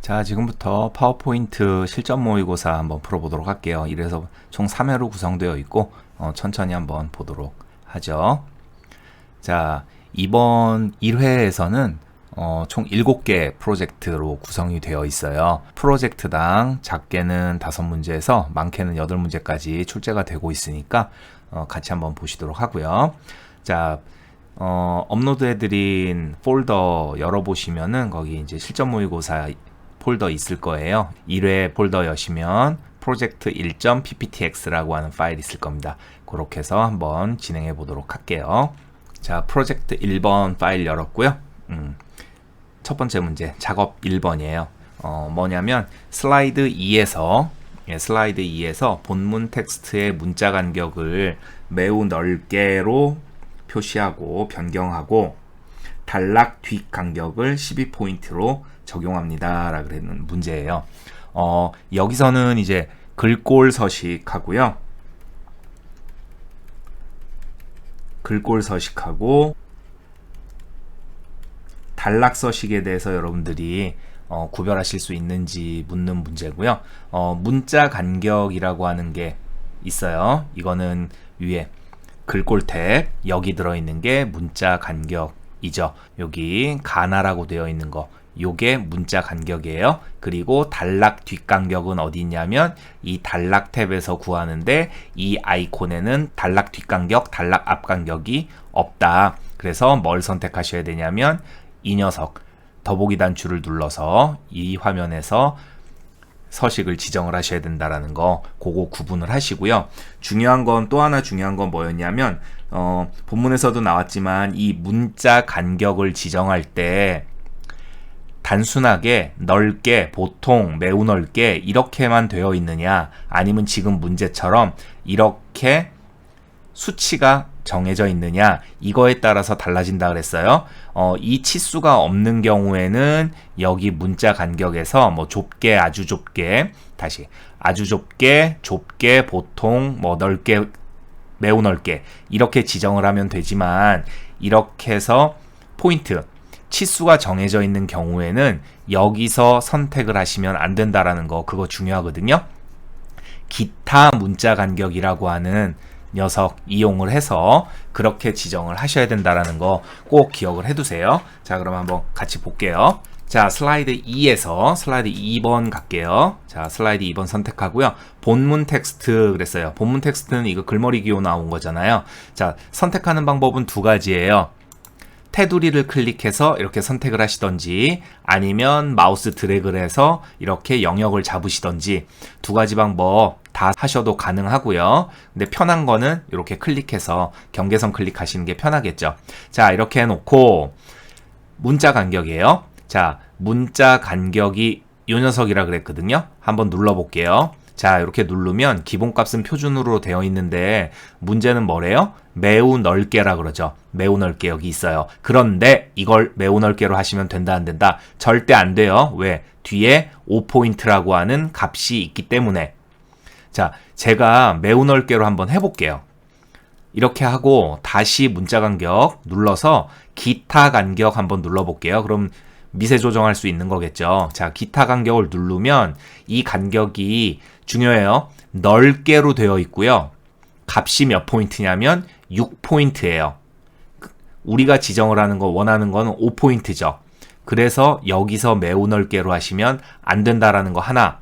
자, 지금부터 파워포인트 실전 모의고사 한번 풀어보도록 할게요. 이래서 총 3회로 구성되어 있고 천천히 한번 보도록 하죠. 자, 이번 1회에서는 총 7개 프로젝트로 구성이 되어 있어요. 프로젝트당 작게는 5문제에서 많게는 8문제까지 출제가 되고 있으니까 같이 한번 보시도록 하고요. 자, 업로드해드린 폴더 열어보시면은 거기 이제 실전 모의고사 폴더 있을 거예요. 1회 폴더 여시면 프로젝트 1.pptx라고 하는 파일이 있을 겁니다. 그렇게 해서 한번 진행해 보도록 할게요. 자, 프로젝트 1번 파일 열었고요. 첫 번째 문제, 작업 1번이에요. 뭐냐면 슬라이드 2에서 본문 텍스트의 문자 간격을 매우 넓게로 표시하고 변경하고 단락 뒷 간격을 12포인트로 적용합니다. 라고 그랬는 문제예요. 여기서는 이제 글꼴 서식하고요. 글꼴 서식하고 단락 서식에 대해서 여러분들이 구별하실 수 있는지 묻는 문제고요. 문자 간격이라고 하는 게 있어요. 이거는 위에 글꼴 탭 여기 들어있는 게 문자 간격이죠. 여기 가나라고 되어 있는 거 요게 문자 간격이에요. 그리고 단락 뒷 간격은 어디 있냐면 이 단락 탭에서 구하는데 이 아이콘에는 단락 뒷 간격, 단락 앞 간격이 없다. 그래서 뭘 선택하셔야 되냐면 이 녀석 더보기 단추를 눌러서 이 화면에서 서식을 지정을 하셔야 된다라는 거 그거 구분을 하시고요. 중요한 건 또 하나 중요한 건 뭐였냐면 본문에서도 나왔지만 이 문자 간격을 지정할 때 단순하게 넓게, 보통, 매우 넓게 이렇게만 되어 있느냐 아니면 지금 문제처럼 이렇게 수치가 정해져 있느냐 이거에 따라서 달라진다 그랬어요. 이 치수가 없는 경우에는 여기 문자 간격에서 뭐 좁게, 아주 좁게, 다시 아주 좁게, 좁게, 보통, 뭐 넓게, 매우 넓게 이렇게 지정을 하면 되지만 이렇게 해서 포인트 치수가 정해져 있는 경우에는 여기서 선택을 하시면 안 된다라는 거 그거 중요하거든요. 기타 문자 간격이라고 하는 녀석 이용을 해서 그렇게 지정을 하셔야 된다라는 거 꼭 기억을 해두세요. 자, 그럼 한번 같이 볼게요. 자, 슬라이드 2에서 슬라이드 2번 갈게요. 자, 슬라이드 2번 선택하고요. 본문 텍스트 그랬어요. 본문 텍스트는 이거 글머리 기호 나온 거잖아요. 자, 선택하는 방법은 두 가지예요. 테두리를 클릭해서 이렇게 선택을 하시던지 아니면 마우스 드래그를 해서 이렇게 영역을 잡으시던지 두 가지 방법 다 하셔도 가능하고요. 근데 편한 거는 이렇게 클릭해서 경계선 클릭하시는 게 편하겠죠. 자, 이렇게 해놓고 문자 간격이에요. 자, 문자 간격이 이 녀석이라 그랬거든요. 한번 눌러볼게요. 자, 이렇게 누르면 기본값은 표준으로 되어 있는데 문제는 뭐래요? 매우 넓게라 그러죠. 매우 넓게 여기 있어요. 그런데 이걸 매우 넓게로 하시면 된다 안 된다? 절대 안 돼요. 왜? 뒤에 5포인트라고 하는 값이 있기 때문에. 자, 제가 매우 넓게로 한번 해볼게요. 이렇게 하고 다시 문자 간격 눌러서 기타 간격 한번 눌러볼게요. 그럼 미세 조정할 수 있는 거겠죠. 자, 기타 간격을 누르면 이 간격이 중요해요. 넓게로 되어 있고요. 값이 몇 포인트냐면 6포인트예요. 우리가 지정을 하는 거 원하는 거는 5포인트죠. 그래서 여기서 매우 넓게로 하시면 안 된다라는 거 하나.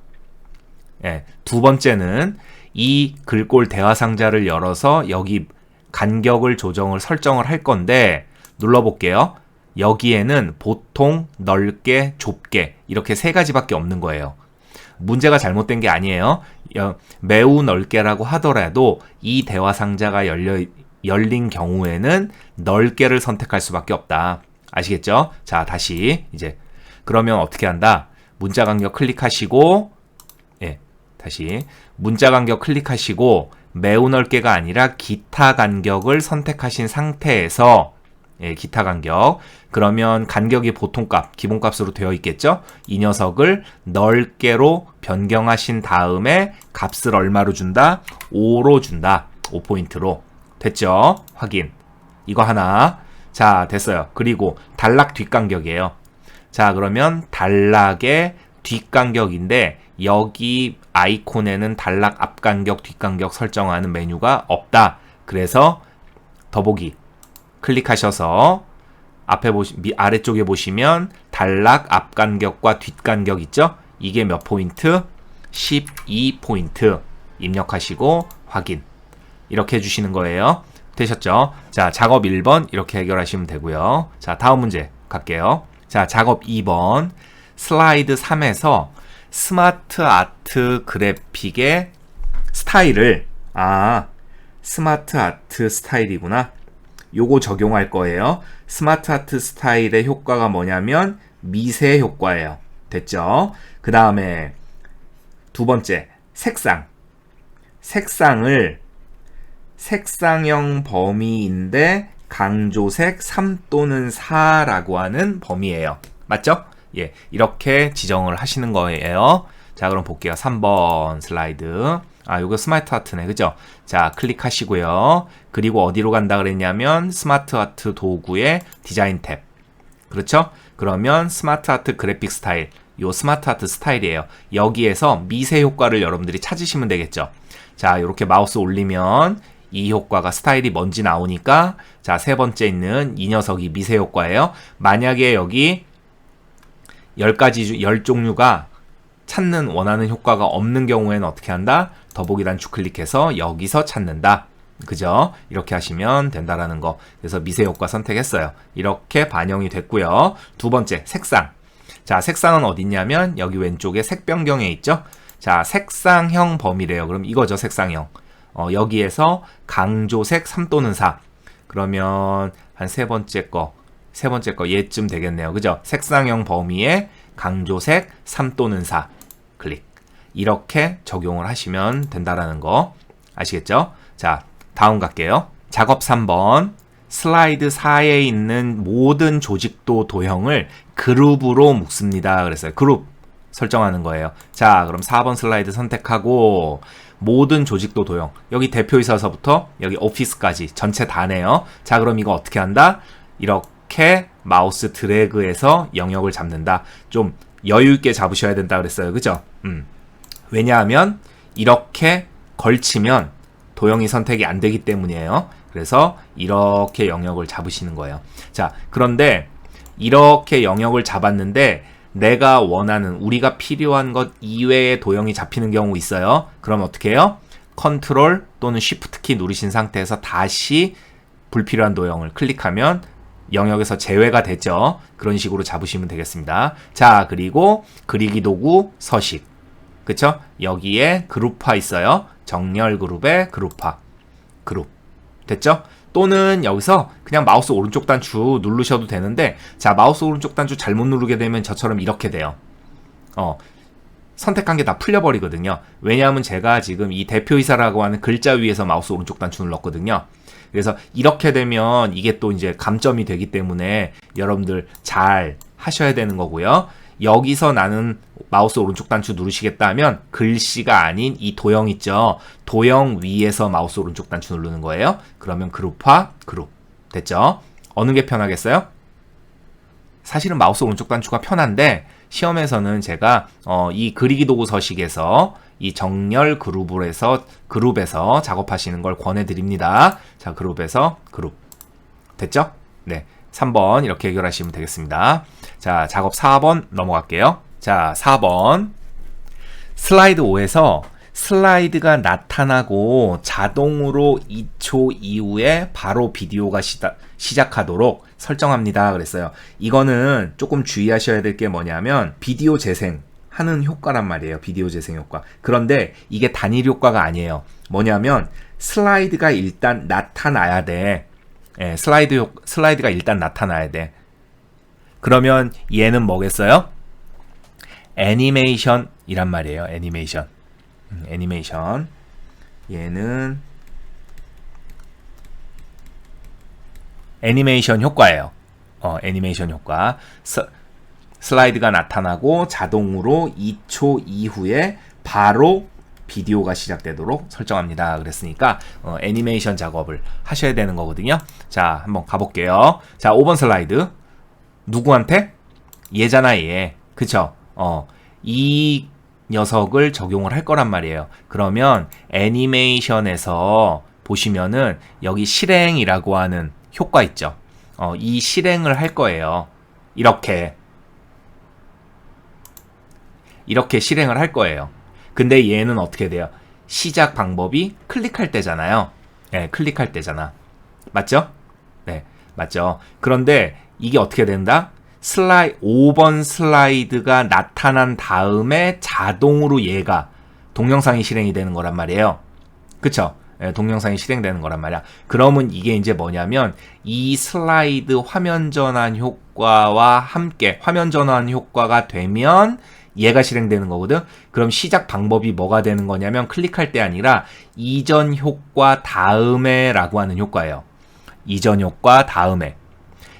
예, 두 번째는 이 글꼴 대화 상자를 열어서 여기 간격을 설정을 할 건데 눌러볼게요. 여기에는 보통, 넓게, 좁게 이렇게 세 가지밖에 없는 거예요. 문제가 잘못된 게 아니에요. 매우 넓게라고 하더라도 이 대화 상자가 열린 경우에는 넓게를 선택할 수밖에 없다. 아시겠죠? 자, 다시 이제 그러면 어떻게 한다? 문자 간격 클릭하시고 다시 문자 간격 클릭하시고 매우 넓게가 아니라 기타 간격을 선택하신 상태에서 기타 간격 그러면 간격이 보통값 기본값으로 되어 있겠죠. 이 녀석을 넓게로 변경하신 다음에 값을 얼마로 준다? 5로 준다. 5포인트로 됐죠. 확인. 이거 하나. 자, 됐어요. 그리고 단락 뒷간격이에요. 자, 그러면 단락의 뒷간격인데 여기 아이콘에는 단락 앞간격, 뒷간격 설정하는 메뉴가 없다. 그래서 더보기 클릭하셔서 앞에 아래쪽에 보시면 단락 앞간격과 뒷간격 있죠? 이게 몇 포인트? 12포인트 입력하시고 확인. 이렇게 해주시는 거예요. 되셨죠? 자, 작업 1번 이렇게 해결하시면 되고요. 자, 다음 문제 갈게요. 자, 작업 2번 슬라이드 3에서 스마트 아트 그래픽의 스타일을 스마트 아트 스타일이구나. 요거 적용할 거예요. 스마트 아트 스타일의 효과가 뭐냐면 미세 효과예요. 됐죠? 그 다음에 두 번째 색상. 색상을 색상형 범위인데 강조색 3 또는 4라고 하는 범위예요. 맞죠? 예, 이렇게 지정을 하시는 거예요. 자, 그럼 볼게요. 3번 슬라이드. 요거 스마트 아트네. 그죠? 자, 클릭하시고요. 그리고 어디로 간다 그랬냐면 스마트 아트 도구의 디자인 탭. 그렇죠? 그러면 스마트 아트 그래픽 스타일. 요 스마트 아트 스타일이에요. 여기에서 미세 효과를 여러분들이 찾으시면 되겠죠. 자, 이렇게 마우스 올리면 이 효과가 스타일이 뭔지 나오니까 자, 세 번째 있는 이 녀석이 미세 효과예요. 만약에 여기 10종류가 찾는 원하는 효과가 없는 경우에는 어떻게 한다? 더보기 단축 클릭해서 여기서 찾는다. 그죠? 이렇게 하시면 된다라는 거. 그래서 미세 효과 선택했어요. 이렇게 반영이 됐고요. 두 번째, 색상. 자, 색상은 어디 있냐면 여기 왼쪽에 색 변경에 있죠? 자, 색상형 범위래요. 그럼 이거죠, 색상형. 여기에서 강조색 3 또는 4. 그러면 한 세 번째 거 얘쯤 되겠네요. 그죠? 색상형 범위에 강조색 3 또는 4. 클릭. 이렇게 적용을 하시면 된다라는 거. 아시겠죠? 자, 다음 갈게요. 작업 3번. 슬라이드 4에 있는 모든 조직도 도형을 그룹으로 묶습니다. 그랬어요. 그룹 설정하는 거예요. 자, 그럼 4번 슬라이드 선택하고 모든 조직도 도형. 여기 대표이사서부터 여기 오피스까지 전체 다네요. 자, 그럼 이거 어떻게 한다? 이렇게 마우스 드래그해서 영역을 잡는다. 좀 여유 있게 잡으셔야 된다 그랬어요. 그죠? 왜냐하면 이렇게 걸치면 도형이 선택이 안 되기 때문이에요. 그래서 이렇게 영역을 잡으시는 거예요. 자, 그런데 이렇게 영역을 잡았는데 내가 원하는 우리가 필요한 것 이외의 도형이 잡히는 경우 있어요. 그럼 어떻게 해요? 컨트롤 또는 쉬프트 키 누르신 상태에서 다시 불필요한 도형을 클릭하면 영역에서 제외가 되죠. 그런 식으로 잡으시면 되겠습니다. 자, 그리고 그리기 도구 서식. 그쵸? 여기에 그룹화 있어요. 정렬 그룹에 그룹화. 그룹. 됐죠? 또는 여기서 그냥 마우스 오른쪽 단추 누르셔도 되는데, 자, 마우스 오른쪽 단추 잘못 누르게 되면 저처럼 이렇게 돼요. 선택한 게 다 풀려버리거든요. 왜냐하면 제가 지금 이 대표이사라고 하는 글자 위에서 마우스 오른쪽 단추 눌렀거든요. 그래서 이렇게 되면 이게 또 이제 감점이 되기 때문에 여러분들 잘 하셔야 되는 거고요. 여기서 나는 마우스 오른쪽 단추 누르시겠다 하면 글씨가 아닌 이 도형 있죠. 도형 위에서 마우스 오른쪽 단추 누르는 거예요. 그러면 그룹화, 그룹. 됐죠? 어느 게 편하겠어요? 사실은 마우스 오른쪽 단추가 편한데 시험에서는 제가 이 그리기 도구 서식에서 이 정렬 그룹에서 작업하시는 걸 권해드립니다. 자, 그룹에서 그룹. 됐죠? 네. 3번 이렇게 해결하시면 되겠습니다. 자, 작업 4번 넘어갈게요. 자, 4번. 슬라이드 5에서 슬라이드가 나타나고 자동으로 2초 이후에 바로 비디오가 시작하도록 설정합니다. 그랬어요. 이거는 조금 주의하셔야 될 게 뭐냐면 비디오 재생 하는 효과란 말이에요. 비디오 재생 효과. 그런데 이게 단일 효과가 아니에요. 뭐냐면 슬라이드가 일단 나타나야 돼. 예, 슬라이드가 일단 나타나야 돼. 그러면 얘는 뭐겠어요? 애니메이션이란 말이에요. 애니메이션. 애니메이션. 얘는 애니메이션 효과예요. 애니메이션 효과. 슬라이드가 나타나고 자동으로 2초 이후에 바로 비디오가 시작되도록 설정합니다. 그랬으니까 애니메이션 작업을 하셔야 되는 거거든요. 자, 한번 가볼게요. 자, 5번 슬라이드. 누구한테? 얘잖아, 얘. 그쵸? 이 녀석을 적용을 할 거란 말이에요. 그러면 애니메이션에서 보시면은 여기 실행이라고 하는 효과 있죠. 이 실행을 할 거예요. 이렇게 실행을 할 거예요. 근데 얘는 어떻게 돼요? 시작 방법이 클릭할 때잖아요. 네, 클릭할 때잖아. 맞죠? 네, 맞죠. 그런데 이게 어떻게 된다? 5번 슬라이드가 나타난 다음에 자동으로 얘가 동영상이 실행이 되는 거란 말이에요. 그쵸? 네, 동영상이 실행되는 거란 말이야. 그러면 이게 이제 뭐냐면 이 슬라이드 화면 전환 효과와 함께 화면 전환 효과가 되면 얘가 실행되는 거거든. 그럼 시작 방법이 뭐가 되는 거냐면 클릭할 때 아니라 이전 효과 다음에 라고 하는 효과예요. 이전 효과 다음에.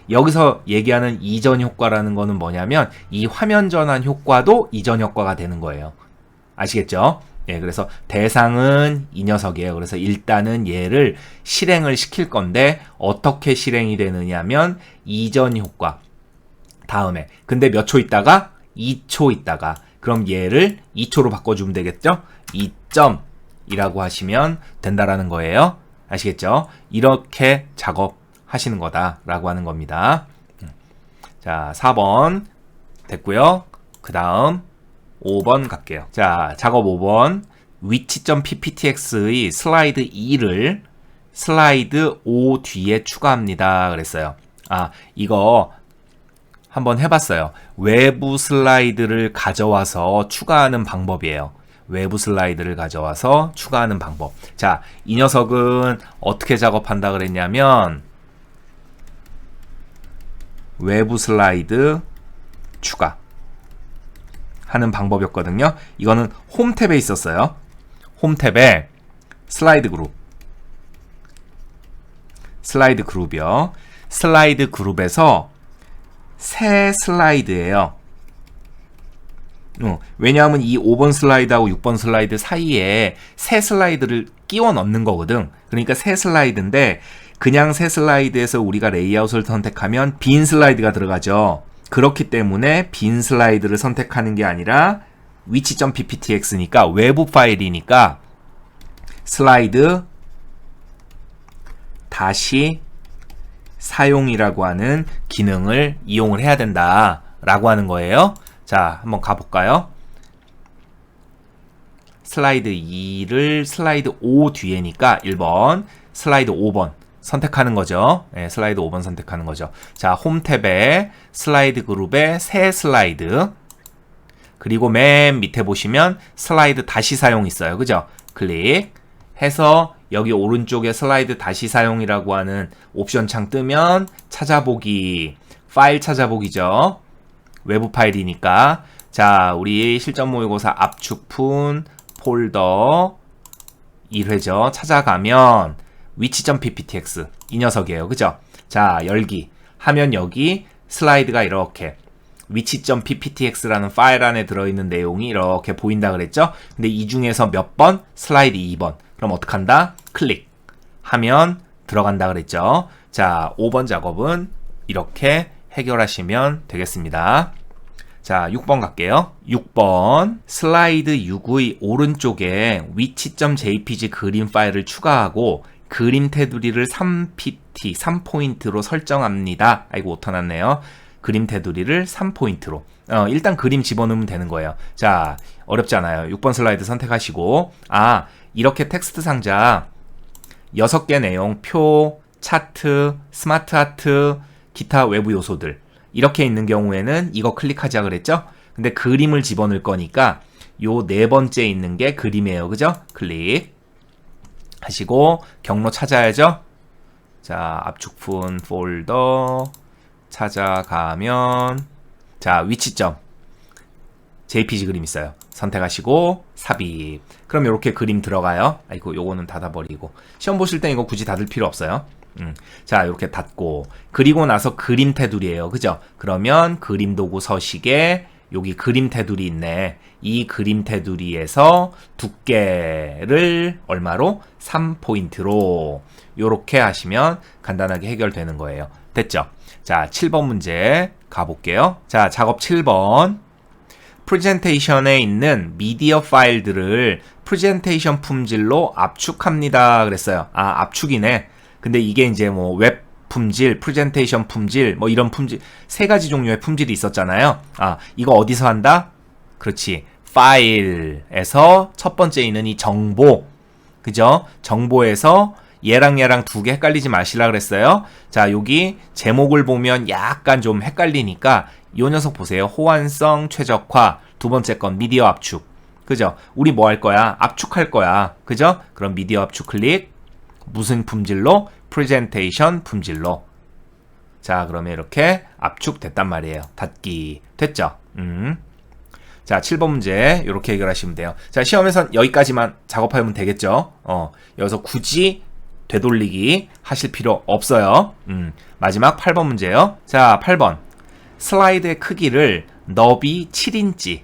여기서 얘기하는 이전 효과라는 거는 뭐냐면 이 화면 전환 효과도 이전 효과가 되는 거예요. 아시겠죠? 예, 그래서 대상은 이 녀석이에요. 그래서 일단은 얘를 실행을 시킬 건데 어떻게 실행이 되느냐면 이전 효과 다음에. 근데 몇 초 있다가 2초 있다가. 그럼 얘를 2초로 바꿔주면 되겠죠? 2점이라고 하시면 된다라는 거예요. 아시겠죠? 이렇게 작업하시는 거다라고 하는 겁니다. 자, 4번 됐고요. 그 다음 5번 갈게요. 자, 작업 5번. 위치.pptx의 슬라이드 2를 슬라이드 5 뒤에 추가합니다. 그랬어요. 아, 이거 한번 해봤어요. 외부 슬라이드를 가져와서 추가하는 방법이에요. 외부 슬라이드를 가져와서 추가하는 방법. 자, 이 녀석은 어떻게 작업한다 그랬냐면 외부 슬라이드 추가 하는 방법이었거든요. 이거는 홈 탭에 있었어요. 홈 탭에 슬라이드 그룹이요. 슬라이드 그룹에서 새 슬라이드예요. 왜냐하면 이 5번 슬라이드하고 6번 슬라이드 사이에 새 슬라이드를 끼워 넣는 거거든. 그러니까 새 슬라이드인데 그냥 새 슬라이드에서 우리가 레이아웃을 선택하면 빈 슬라이드가 들어가죠. 그렇기 때문에 빈 슬라이드를 선택하는 게 아니라 위치.pptx니까 외부 파일이니까 슬라이드 다시 사용이라고 하는 기능을 이용을 해야 된다라고 하는 거예요. 자, 한번 가볼까요? 슬라이드 2를 슬라이드 5 뒤에니까 1번, 슬라이드 5번 선택하는 거죠. 네, 슬라이드 5번 선택하는 거죠. 자, 홈 탭에 슬라이드 그룹에 새 슬라이드, 그리고 맨 밑에 보시면 슬라이드 다시 사용 있어요. 그죠? 클릭해서 여기 오른쪽에 슬라이드 다시 사용이라고 하는 옵션 창 뜨면 찾아보기, 파일 찾아보기죠. 외부 파일이니까. 자, 우리 실전 모의고사 압축푼 폴더 1회죠. 찾아가면 위치.pptx 이 녀석이에요. 그죠? 자, 열기 하면 여기 슬라이드가 이렇게 위치.pptx라는 파일 안에 들어있는 내용이 이렇게 보인다 그랬죠? 근데 이 중에서 몇 번? 슬라이드 2번. 그럼 어떡한다? 클릭하면 들어간다 그랬죠? 자, 5번 작업은 이렇게 해결하시면 되겠습니다. 자, 6번 갈게요. 6번 슬라이드 6의 오른쪽에 위치.jpg 그림 파일을 추가하고 그림 테두리를 3pt, 3포인트로 설정합니다. 아이고, 오타 났네요. 그림 테두리를 3포인트로. 일단 그림 집어넣으면 되는 거예요. 자, 어렵지 않아요. 6번 슬라이드 선택하시고, 이렇게 텍스트 상자 6개 내용, 표, 차트, 스마트 아트, 기타 외부 요소들 이렇게 있는 경우에는 이거 클릭하자 그랬죠? 근데 그림을 집어넣을 거니까 요 네 번째 있는 게 그림이에요. 그죠? 클릭 하시고 경로 찾아야죠? 자, 압축푼 폴더 찾아가면 자, 위치점 JPG 그림 있어요. 선택하시고 삽입. 그럼 이렇게 그림 들어가요. 아이고, 요거는 닫아버리고. 시험 보실 땐 이거 굳이 닫을 필요 없어요. 자, 이렇게 닫고. 그리고 나서 그림 테두리예요. 그죠? 그러면 그림 도구 서식에 여기 그림 테두리 있네. 이 그림 테두리에서 두께를 얼마로? 3포인트로. 요렇게 하시면 간단하게 해결되는 거예요. 됐죠? 자, 7번 문제 가볼게요. 자, 작업 7번. 프레젠테이션에 있는 미디어 파일들을 프레젠테이션 품질로 압축합니다. 그랬어요. 아, 압축이네. 근데 이게 이제 뭐 웹 품질, 프레젠테이션 품질, 뭐 이런 품질, 세 가지 종류의 품질이 있었잖아요. 아, 이거 어디서 한다? 그렇지. 파일에서 첫 번째 있는 이 정보. 그죠? 정보에서 얘랑 두 개 헷갈리지 마시라 그랬어요. 자, 여기 제목을 보면 약간 좀 헷갈리니까 요 녀석 보세요. 호환성 최적화. 두 번째 건 미디어 압축. 그죠? 우리 뭐 할 거야? 압축할 거야. 그죠? 그럼 미디어 압축 클릭. 무슨 품질로? 프레젠테이션 품질로. 자, 그러면 이렇게 압축됐단 말이에요. 닫기. 됐죠? 자, 7번 문제 이렇게 해결하시면 돼요. 자, 시험에선 여기까지만 작업하면 되겠죠? 여기서 굳이 되돌리기 하실 필요 없어요. 마지막 8번 문제요. 자, 8번. 슬라이드의 크기를 너비 7인치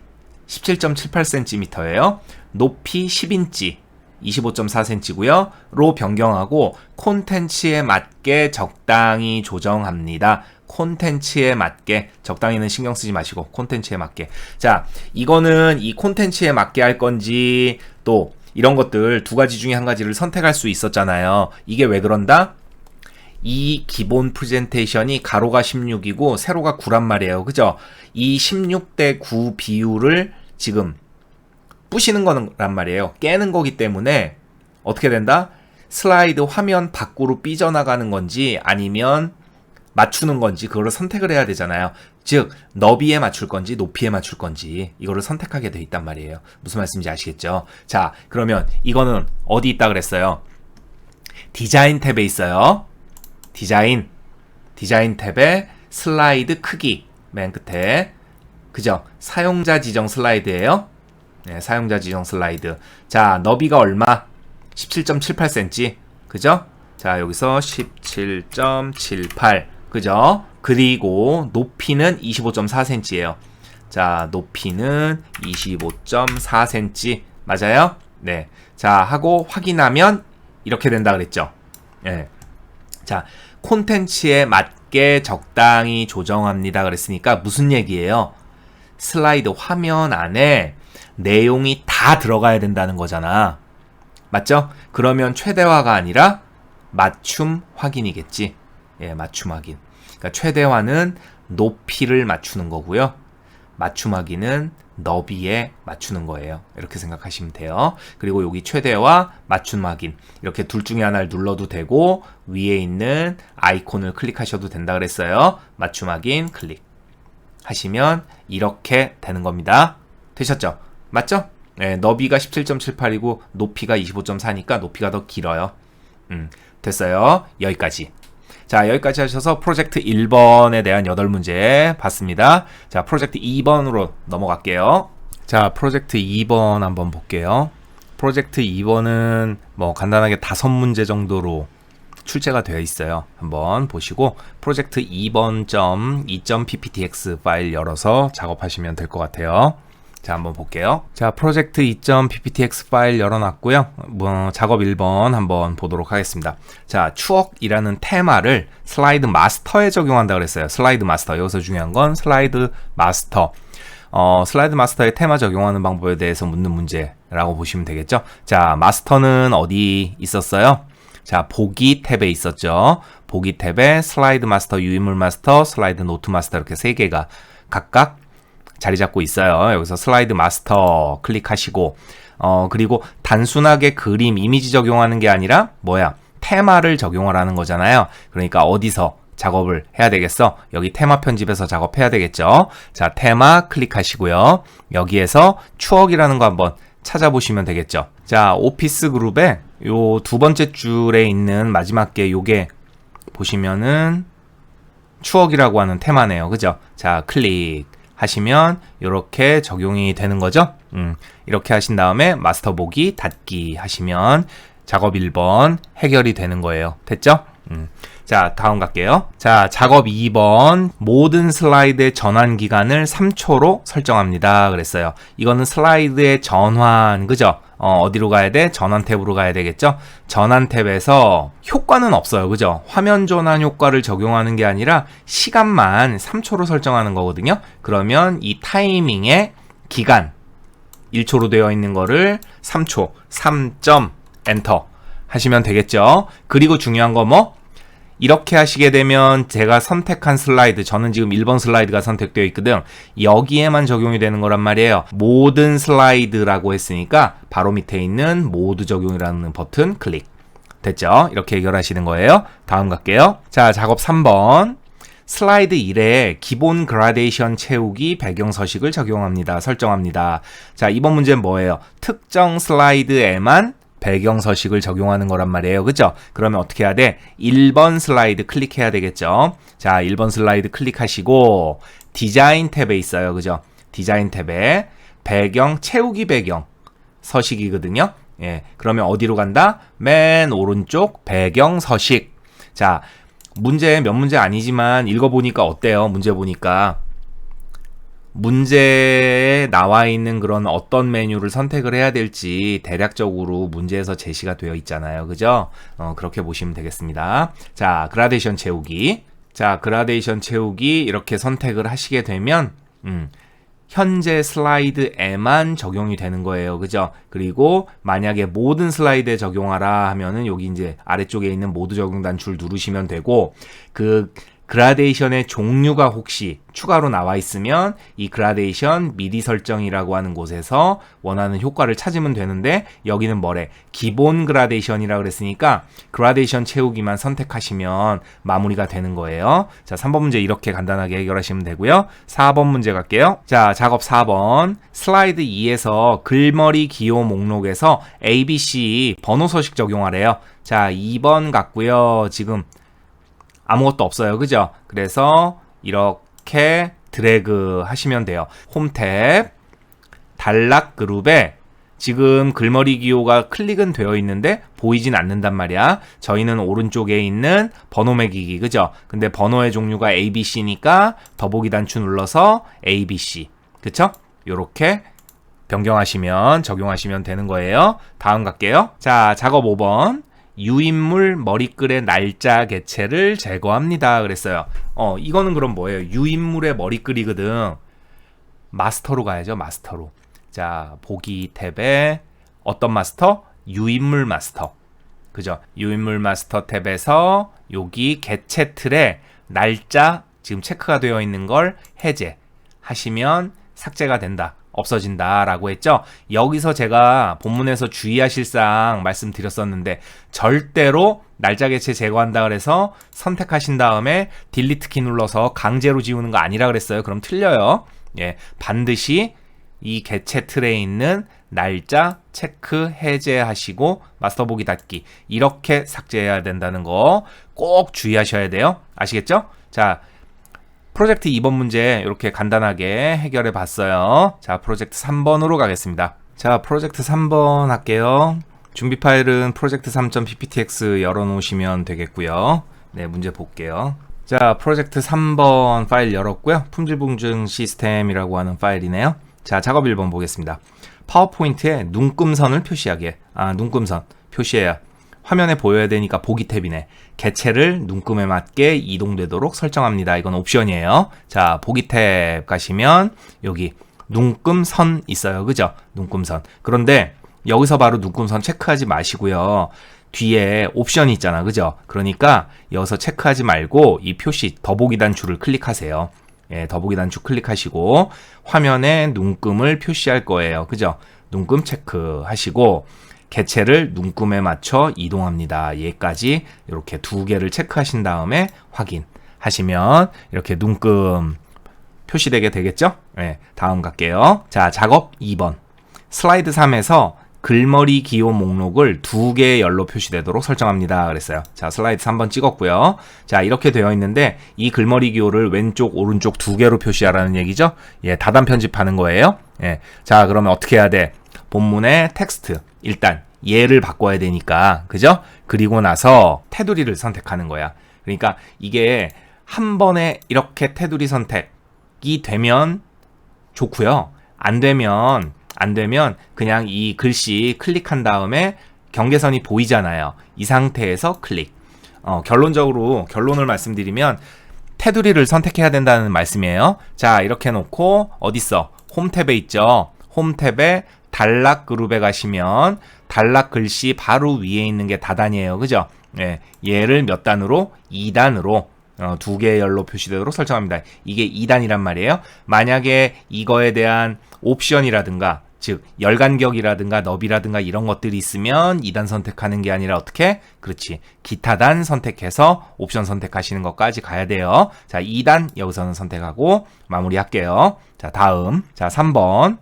17.78cm예요. 높이 10인치 25.4cm고요. 로 변경하고 콘텐츠에 맞게 적당히 조정합니다. 콘텐츠에 맞게, 적당히는 신경 쓰지 마시고 콘텐츠에 맞게. 자, 이거는 이 콘텐츠에 맞게 할 건지 또 이런 것들 두 가지 중에 한 가지를 선택할 수 있었잖아요. 이게 왜 그런다? 이 기본 프레젠테이션이 가로가 16이고 세로가 9란 말이에요. 그죠? 이 16대 9 비율을 지금 부시는 거란 말이에요. 깨는 거기 때문에 어떻게 된다? 슬라이드 화면 밖으로 삐져나가는 건지 아니면 맞추는 건지 그거를 선택을 해야 되잖아요. 즉 너비에 맞출 건지 높이에 맞출 건지 이거를 선택하게 돼 있단 말이에요. 무슨 말씀인지 아시겠죠? 자, 그러면 이거는 어디 있다 그랬어요? 디자인 탭에 있어요. 디자인 탭에 슬라이드 크기 맨 끝에. 그죠? 사용자 지정 슬라이드예요. 네, 사용자 지정 슬라이드. 자, 너비가 얼마? 17.78cm. 그죠? 자, 여기서 17.78. 그죠? 그리고 높이는 25.4cm예요. 자, 높이는 25.4cm. 맞아요? 네. 자, 하고 확인하면 이렇게 된다 그랬죠? 네. 자, 콘텐츠에 맞게 적당히 조정합니다 그랬으니까 무슨 얘기예요? 슬라이드 화면 안에 내용이 다 들어가야 된다는 거잖아. 맞죠? 그러면 최대화가 아니라 맞춤 확인이겠지. 예, 맞춤 확인. 그러니까 최대화는 높이를 맞추는 거고요. 맞춤 확인은 너비에 맞추는 거예요. 이렇게 생각하시면 돼요. 그리고 여기 최대화, 맞춤 확인. 이렇게 둘 중에 하나를 눌러도 되고 위에 있는 아이콘을 클릭하셔도 된다 그랬어요. 맞춤 확인 클릭 하시면 이렇게 되는 겁니다. 되셨죠? 맞죠? 네, 너비가 17.78이고 높이가 25.4니까 높이가 더 길어요. 됐어요. 여기까지. 자, 여기까지 하셔서 프로젝트 1번에 대한 8문제 봤습니다. 자, 프로젝트 2번으로 넘어갈게요. 자, 프로젝트 2번 한번 볼게요. 프로젝트 2번은 뭐 간단하게 5문제 정도로 출제가 되어 있어요. 한번 보시고 프로젝트 2번.2.pptx 파일 열어서 작업하시면 될 것 같아요. 자, 한번 볼게요. 자, 프로젝트 2.pptx 파일 열어놨고요. 작업 1번 한번 보도록 하겠습니다. 자, 추억이라는 테마를 슬라이드 마스터에 적용한다 그랬어요. 슬라이드 마스터. 여기서 중요한 건 슬라이드 마스터. 슬라이드 마스터의 테마 적용하는 방법에 대해서 묻는 문제라고 보시면 되겠죠. 자, 마스터는 어디 있었어요? 자, 보기 탭에 있었죠. 보기 탭에 슬라이드 마스터, 유인물 마스터, 슬라이드 노트 마스터 이렇게 3개가 각각 자리 잡고 있어요. 여기서 슬라이드 마스터 클릭하시고 그리고 단순하게 그림, 이미지 적용하는 게 아니라 테마를 적용을 하는 거잖아요. 그러니까 어디서 작업을 해야 되겠어? 여기 테마 편집에서 작업해야 되겠죠. 자, 테마 클릭하시고요. 여기에서 추억이라는 거 한번 찾아보시면 되겠죠. 자, 오피스 그룹에 요 두 번째 줄에 있는 마지막 게 요게 보시면은 추억이라고 하는 테마네요. 그죠? 자, 클릭 하시면 이렇게 적용이 되는 거죠. 이렇게 하신 다음에 마스터 보기 닫기 하시면 작업 1번 해결이 되는 거예요. 됐죠? 자, 다음 갈게요. 자, 작업 2번 모든 슬라이드의 전환 기간을 3초로 설정합니다 그랬어요. 이거는 슬라이드의 전환, 그죠? 어디로 가야 돼? 전환 탭으로 가야 되겠죠? 전환 탭에서 효과는 없어요. 그죠? 화면 전환 효과를 적용하는 게 아니라 시간만 3초로 설정하는 거거든요. 그러면 이 타이밍에 기간 1초로 되어 있는 거를 3초 3점 엔터 하시면 되겠죠. 그리고 중요한 거 이렇게 하시게 되면 제가 선택한 슬라이드, 저는 지금 1번 슬라이드가 선택되어 있거든. 여기에만 적용이 되는 거란 말이에요. 모든 슬라이드라고 했으니까 바로 밑에 있는 모두 적용이라는 버튼 클릭. 됐죠? 이렇게 해결하시는 거예요. 다음 갈게요. 자, 작업 3번. 슬라이드 1에 기본 그라데이션 채우기 배경 서식을 적용합니다. 설정합니다. 자, 이번 문제는 뭐예요? 특정 슬라이드에만 배경 서식을 적용하는 거란 말이에요. 그죠? 그러면 어떻게 해야 돼? 1번 슬라이드 클릭해야 되겠죠? 자, 1번 슬라이드 클릭하시고 디자인 탭에 있어요. 그죠? 디자인 탭에 배경, 채우기 배경 서식이거든요. 예. 그러면 어디로 간다? 맨 오른쪽 배경 서식. 자, 몇 문제 아니지만 읽어보니까 어때요? 문제 보니까. 문제에 나와 있는 그런 어떤 메뉴를 선택을 해야 될지 대략적으로 문제에서 제시가 되어 있잖아요. 그죠? 그렇게 보시면 되겠습니다. 자, 그라데이션 채우기. 자, 그라데이션 채우기 이렇게 선택을 하시게 되면 현재 슬라이드에만 적용이 되는 거예요. 그죠? 그리고 만약에 모든 슬라이드에 적용하라 하면은 여기 이제 아래쪽에 있는 모두 적용 단추를 누르시면 되고, 그 그라데이션의 종류가 혹시 추가로 나와 있으면 이 그라데이션 미디 설정이라고 하는 곳에서 원하는 효과를 찾으면 되는데, 여기는 뭐래? 기본 그라데이션이라 그랬으니까 그라데이션 채우기만 선택하시면 마무리가 되는 거예요. 자, 3번 문제 이렇게 간단하게 해결하시면 되고요. 4번 문제 갈게요. 자, 작업 4번. 슬라이드 2에서 글머리 기호 목록에서 ABC 번호 서식 적용하래요. 자, 2번 같고요. 지금 아무것도 없어요. 그죠? 그래서 이렇게 드래그 하시면 돼요. 홈 탭, 단락 그룹에 지금 글머리 기호가 클릭은 되어 있는데 보이진 않는단 말이야. 저희는 오른쪽에 있는 번호 매기기. 그죠? 근데 번호의 종류가 ABC니까 더보기 단추 눌러서 ABC. 그쵸? 요렇게 변경하시면, 적용하시면 되는 거예요. 다음 갈게요. 자, 작업 5번. 유인물 머리글의 날짜 개체를 제거합니다. 그랬어요. 이거는 그럼 뭐예요? 유인물의 머리글이거든. 마스터로 가야죠. 마스터로. 자, 보기 탭에 어떤 마스터? 유인물 마스터. 그죠? 유인물 마스터 탭에서 여기 개체 틀에 날짜 지금 체크가 되어 있는 걸 해제하시면 삭제가 된다. 없어진다 라고 했죠. 여기서 제가 본문에서 주의하실 사항 말씀드렸었는데, 절대로 날짜 개체 제거한다 그래서 선택하신 다음에 딜리트 키 눌러서 강제로 지우는 거 아니라 그랬어요. 그럼 틀려요. 예, 반드시 이 개체 틀에 있는 날짜 체크 해제하시고 마스터 보기 닫기 이렇게 삭제해야 된다는 거 꼭 주의하셔야 돼요. 아시겠죠? 자, 프로젝트 2번 문제 이렇게 간단하게 해결해 봤어요. 자, 프로젝트 3번으로 가겠습니다. 자, 프로젝트 3번 할게요. 준비 파일은 프로젝트 3.pptx 열어놓으시면 되겠고요. 네, 문제 볼게요. 자, 프로젝트 3번 파일 열었고요. 품질 보증 시스템이라고 하는 파일이네요. 자, 작업 1번 보겠습니다. 파워포인트에 눈금선을 표시하게. 눈금선 표시해야 화면에 보여야 되니까 보기 탭이네. 개체를 눈금에 맞게 이동되도록 설정합니다. 이건 옵션이에요. 자, 보기 탭 가시면 여기 눈금선 있어요. 그죠? 눈금선. 그런데 여기서 바로 눈금선 체크하지 마시고요. 뒤에 옵션이 있잖아. 그죠? 그러니까 여기서 체크하지 말고 이 표시 더보기 단추를 클릭하세요. 예, 더보기 단추 클릭하시고 화면에 눈금을 표시할 거예요. 그죠? 눈금 체크하시고 개체를 눈금에 맞춰 이동합니다. 얘까지 이렇게 두 개를 체크하신 다음에 확인하시면 이렇게 눈금 표시되게 되겠죠? 네, 다음 갈게요. 자, 작업 2번. 슬라이드 3에서 글머리 기호 목록을 2개의 열로 표시되도록 설정합니다. 그랬어요. 자, 슬라이드 3번 찍었고요. 자, 이렇게 되어 있는데 이 글머리 기호를 왼쪽, 오른쪽 2개로 표시하라는 얘기죠? 예, 다단 편집하는 거예요. 예. 자, 그러면 어떻게 해야 돼? 본문의 텍스트. 일단 얘를 바꿔야 되니까. 그죠? 그리고 나서 테두리를 선택하는 거야. 그러니까 이게 한 번에 이렇게 테두리 선택이 되면 좋고요. 안 되면 그냥 이 글씨 클릭한 다음에 경계선이 보이잖아요. 이 상태에서 클릭. 결론을 말씀드리면 테두리를 선택해야 된다는 말씀이에요. 자, 이렇게 놓고 어딨어? 홈 탭에 있죠. 홈 탭에 단락 그룹에 가시면 단락 글씨 바로 위에 있는 게 다단이에요. 그죠? 예, 얘를 몇 단으로? 2단으로 두 개의 열로 표시되도록 설정합니다. 이게 2단이란 말이에요. 만약에 이거에 대한 옵션이라든가 즉 열간격이라든가 너비라든가 이런 것들이 있으면 2단 선택하는 게 아니라 어떻게? 그렇지. 기타 단 선택해서 옵션 선택하시는 것까지 가야 돼요. 자, 2단 여기서는 선택하고 마무리할게요. 자, 다음. 자, 3번.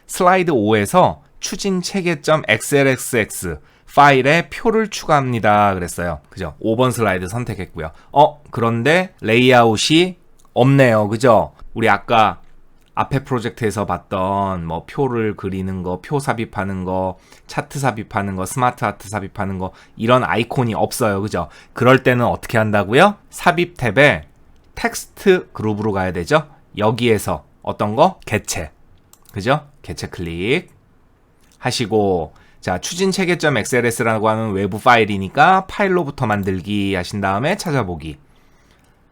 슬라이드 5에서 추진 체계.xlsx 파일에 표를 추가합니다. 그랬어요. 그죠? 5번 슬라이드 선택했고요. 그런데 레이아웃이 없네요. 그죠? 우리 아까 앞에 프로젝트에서 봤던 뭐 표를 그리는 거, 표 삽입하는 거, 차트 삽입하는 거, 스마트 아트 삽입하는 거 이런 아이콘이 없어요. 그죠? 그럴 때는 어떻게 한다고요? 삽입 탭에 텍스트 그룹으로 가야 되죠? 여기에서 어떤 거? 개체. 그죠? 개체 클릭 하시고 자, 추진체계.xls라고 하는 외부 파일이니까 파일로부터 만들기 하신 다음에 찾아보기.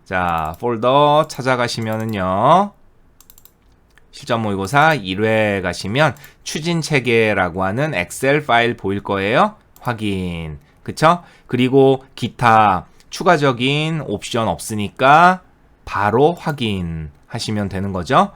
자, 폴더 찾아가시면은요. 실전 모의고사 1회 가시면 추진체계라고 하는 엑셀 파일 보일 거예요. 확인. 그쵸? 그리고 기타 추가적인 옵션 없으니까 바로 확인하시면 되는 거죠.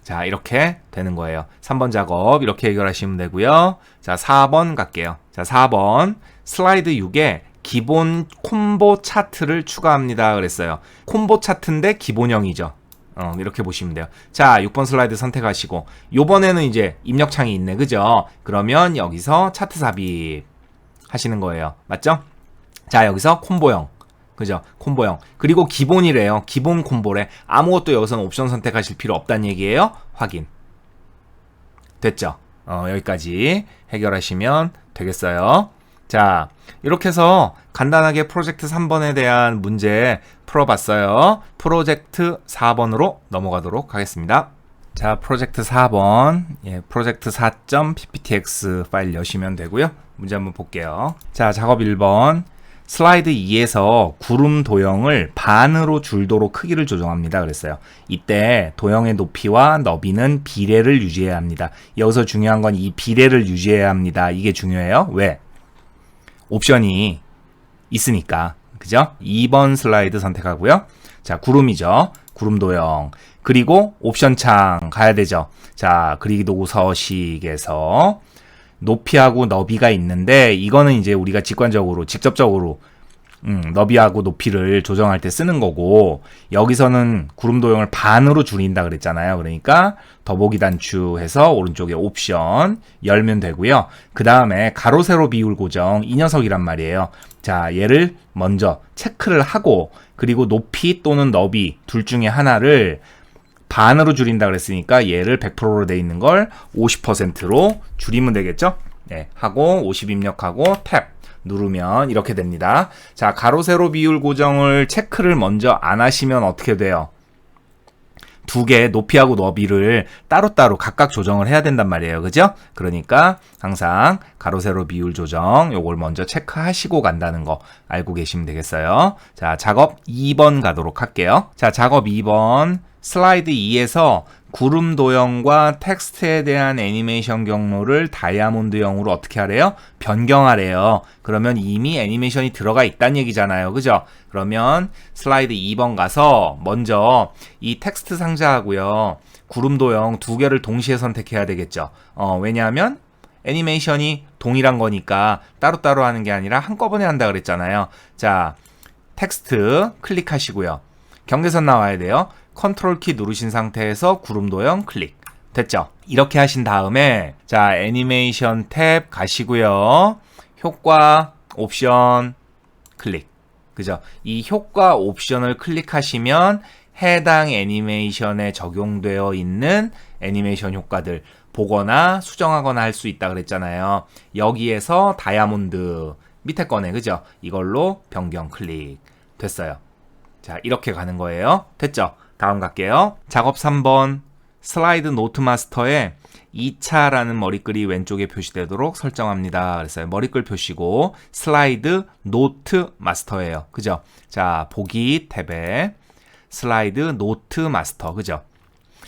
자, 이렇게 되는 거예요. 3번 작업 이렇게 해결하시면 되고요. 자, 4번 갈게요. 자, 4번 슬라이드 6에 기본 콤보 차트를 추가합니다. 그랬어요. 콤보 차트인데 기본형이죠. 이렇게 보시면 돼요. 자, 6번 슬라이드 선택하시고 요번에는 이제 입력창이 있네. 그죠? 그러면 여기서 차트 삽입 하시는 거예요. 맞죠? 자, 여기서 콤보형. 그죠? 콤보형. 그리고 기본이래요. 기본 콤보래. 아무것도 여기서는 옵션 선택하실 필요 없다는 얘기예요. 확인. 됐죠? 여기까지 해결하시면 되겠어요. 자, 이렇게 해서 간단하게 프로젝트 3번에 대한 문제 풀어봤어요. 프로젝트 4번으로 넘어가도록 하겠습니다. 자, 프로젝트 4번. 프로젝트 4.pptx 파일 여시면 되고요. 문제 한번 볼게요. 자, 작업 1번. 슬라이드 2에서 구름 도형을 반으로 줄도록 크기를 조정합니다. 그랬어요. 이때 도형의 높이와 너비는 비례를 유지해야 합니다. 여기서 중요한 건 이 비례를 유지해야 합니다. 이게 중요해요. 왜? 옵션이 있으니까. 그죠? 2번 슬라이드 선택하고요. 자, 구름이죠. 구름 도형. 그리고 옵션 창 가야 되죠. 자, 그리고 서식에서 높이하고 너비가 있는데 이거는 이제 우리가 직접적으로 너비하고 높이를 조정할 때 쓰는 거고 여기서는 구름 도형을 반으로 줄인다 그랬잖아요. 그러니까 더보기 단추해서 오른쪽에 옵션 열면 되고요. 그 다음에 가로 세로 비율 고정 이 녀석이란 말이에요. 자, 얘를 먼저 체크를 하고 그리고 높이 또는 너비 둘 중에 하나를 반으로 줄인다 그랬으니까 얘를 100%로 돼 있는 걸 50%로 줄이면 되겠죠? 네, 하고 50 입력하고 탭 누르면 이렇게 됩니다. 자, 가로 세로 비율 고정을 체크를 먼저 안 하시면 어떻게 돼요? 두 개 높이하고 너비를 따로따로 각각 조정을 해야 된단 말이에요. 그죠? 그러니까 항상 가로 세로 비율 조정 요걸 먼저 체크하시고 간다는 거 알고 계시면 되겠어요. 자, 작업 2번 가도록 할게요. 자, 작업 2번 슬라이드 2에서 구름 도형과 텍스트에 대한 애니메이션 경로를 다이아몬드형으로 어떻게 하래요? 변경하래요. 그러면 이미 애니메이션이 들어가 있다는 얘기잖아요. 그죠? 그러면 슬라이드 2번 가서 먼저 이 텍스트 상자하고요. 구름 도형 두 개를 동시에 선택해야 되겠죠. 왜냐하면 애니메이션이 동일한 거니까 따로따로 하는 게 아니라 한꺼번에 한다 그랬잖아요. 자, 텍스트 클릭하시고요. 경계선 나와야 돼요. 컨트롤 키 누르신 상태에서 구름 도형 클릭. 됐죠? 이렇게 하신 다음에 자, 애니메이션 탭 가시고요. 효과 옵션 클릭. 그죠? 이 효과 옵션을 클릭하시면 해당 애니메이션에 적용되어 있는 애니메이션 효과들 보거나 수정하거나 할 수 있다 그랬잖아요. 여기에서 다이아몬드 밑에 거네. 그죠? 이걸로 변경 클릭. 됐어요. 자, 이렇게 가는 거예요. 됐죠? 다음 갈게요. 작업 3번 슬라이드 노트 마스터에 2차라는 머리글이 왼쪽에 표시되도록 설정합니다. 그랬어요. 머리글 표시고 슬라이드 노트 마스터예요. 그죠? 자, 보기 탭에 슬라이드 노트 마스터. 그죠?